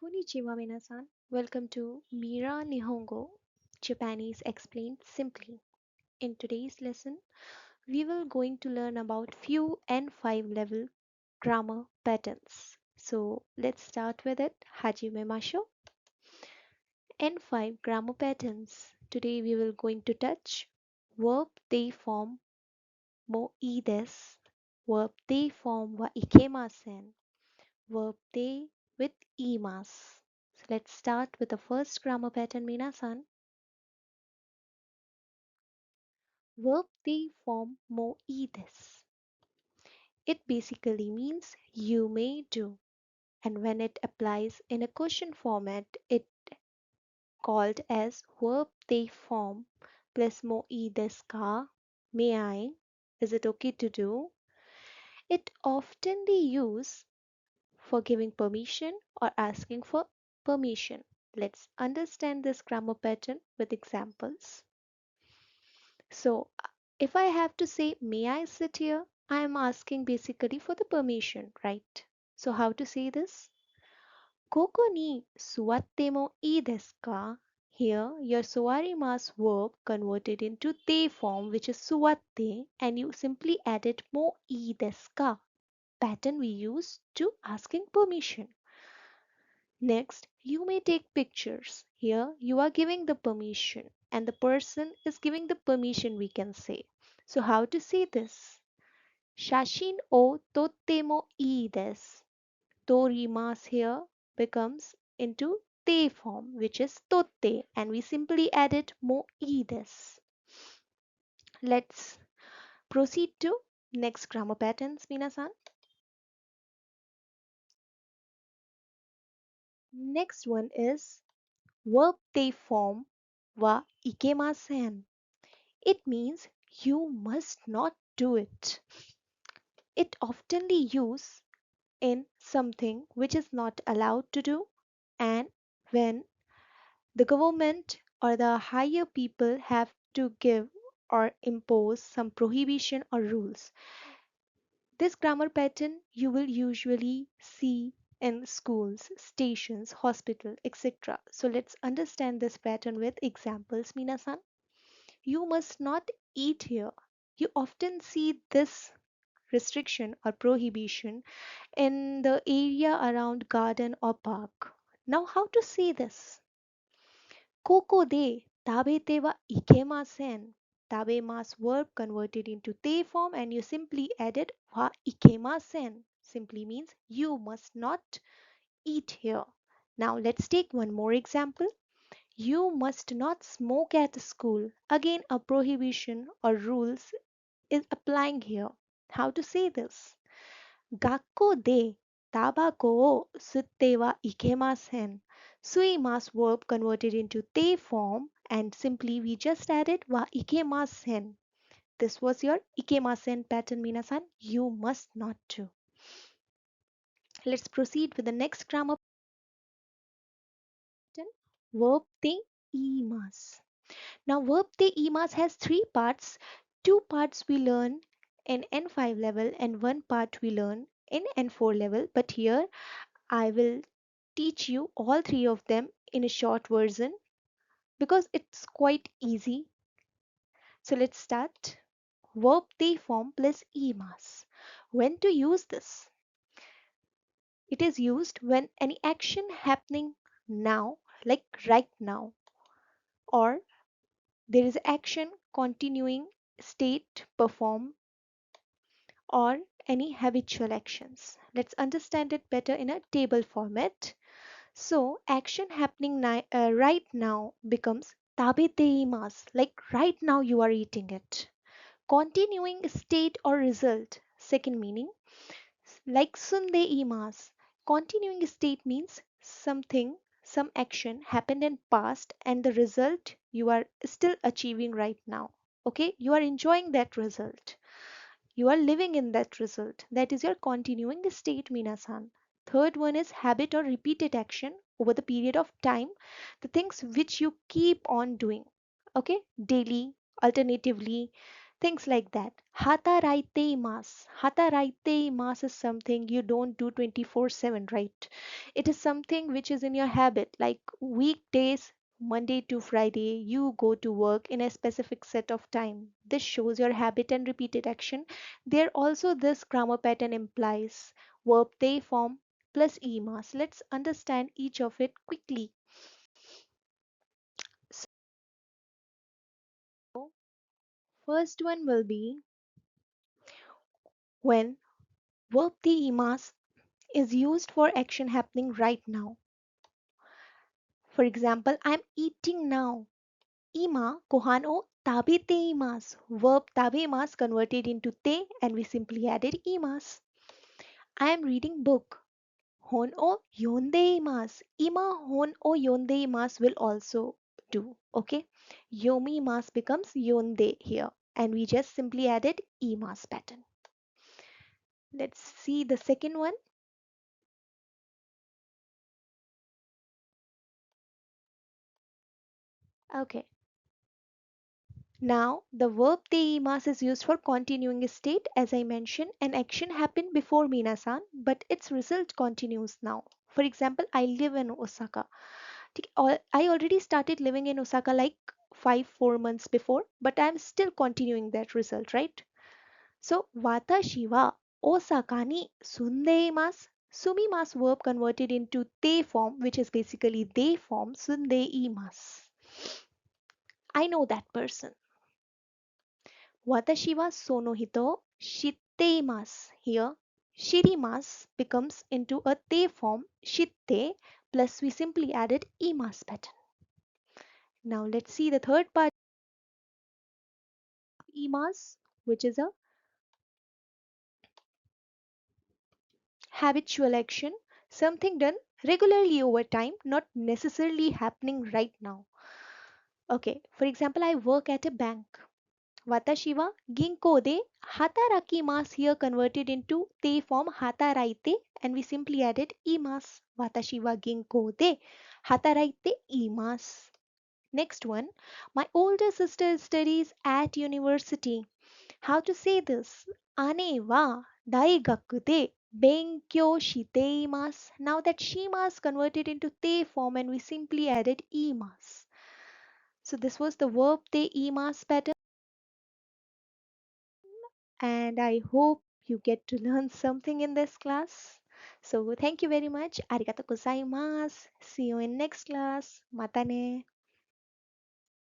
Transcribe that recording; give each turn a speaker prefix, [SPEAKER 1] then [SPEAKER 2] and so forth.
[SPEAKER 1] Konnichiwa minasan. Welcome to Mira Nihongo, Japanese explained simply. In today's lesson, we will going to learn about few N5 level grammar patterns. So let's start with it. Hajime masho. N5 grammar patterns. Today we will going to touch verb they form mo ii desu, verb they form wa ikemasen, verb they with imas. So let's start with the first grammar pattern, Minasan. Verb they form mo ii desu. It basically means you may do, and when it applies in a question format, it called as verb they form plus mo ii desu ka, may I, is it okay to do? It oftenly used for giving permission or asking for permission. Let's understand this grammar pattern with examples. So, if I have to say, may I sit here? I am asking basically for the permission, right? So, how to say this? Koko ni suwatte mo ii desu ka? Here, your suwarimasu verb converted into te form, which is suwatte, and you simply added mo ii desu ka, pattern we use to asking permission. Next, you may take pictures. Here, you are giving the permission, and the person is giving the permission, we can say. So, how to say this? Shashin o tottemo ii desu. Torimasu here becomes into te form, which is totte, and we simply added mo ii desu. Let's proceed to next grammar patterns, Minasan. Next one is verb te form wa ikemasen. It means you must not do it. It oftenly used in something which is not allowed to do, and when the government or the higher people have to give or impose some prohibition or rules. This grammar pattern you will usually see in schools, stations, hospital, etc. So let's understand this pattern with examples, Minasan. You must not eat here. You often see this restriction or prohibition in the area around garden or park. Now, how to say this? Koko de tabete wa ikemasen. Tabemas verb converted into te form and you simply added wa ikemasen. Simply means you must not eat here. Now let's take one more example. You must not smoke at school. Again, a prohibition or rules is applying here. How to say this? 学校でタバコを吸ってはいけません。吸います verb converted into te form and simply we just added はいけません. This was your いけません pattern, Minasan. You must not do. Let's proceed with the next grammar pattern. Verb te 言います. Now, verb te 言います has three parts. Two parts we learn in N5 level and one part we learn in N4 level. But here I will teach you all three of them in a short version because it's quite easy. So let's start. Verb te form plus emas. When to use this? It is used when any action happening now, like right now, or there is action continuing state perform or any habitual actions. Let's understand it better in a table format. So action happening right now becomes tabeteimasu, like right now you are eating it. Continuing state or result, second meaning, like sundeimasu. Continuing state means something, some action happened in past and the result you are still achieving right now. Okay, you are enjoying that result. You are living in that result. That is your continuing state, Minasan. Third one is habit or repeated action over the period of time, the things which you keep on doing. Okay, daily, alternatively, Things like that. Hataraite mas. Hataraite mas is something you don't do 24/7, right? It is something which is in your habit. Like weekdays, Monday to Friday, you go to work in a specific set of time. This shows your habit and repeated action. There also this grammar pattern implies verb they form plus emas. Let's understand each of it quickly. So, first one will be when verb the emas is used for action happening right now. For example, I'm eating now. Ima kohan o tabete imasu. Verb tabemas converted into te and we simply added imas. I am reading book. Hon o yonde imasu. Ima hon o yonde imasu will also do. Okay. Yomi mas becomes yonde here and we just simply added imas pattern. Let's see the second one. Okay. Now, the verb teimas is used for continuing a state. As I mentioned, an action happened before Minasan, but its result continues now. For example, I live in Osaka. I already started living in Osaka like 4 months before, but I'm still continuing that result, right? So, watashi wa Osaka ni sundeimasu. Sumimasu verb converted into te form, which is basically they form, sundeimasu. I know that person. Watashi wa sono hito shitteimasu. Here, shirimasu becomes into a te form, shitte, plus we simply added imasu pattern. Now let's see the third part of imasu, which is a habitual action, something done regularly over time, not necessarily happening right now. Okay, for example, I work at a bank. Watashi wa ginko de hatarakimasu here converted into te form hataraite and we simply added imasu. Watashi wa ginko de hataraite imasu. Next one, my older sister studies at university. How to say this? Ane wa daigaku de benkyou shite imasu. Now that shimasu converted into te form and we simply added imasu. So this was the verb te imasu pattern. And I hope you get to learn something in this class. So thank you very much. Arigatou gozaimasu. See you in next class. Mata ne.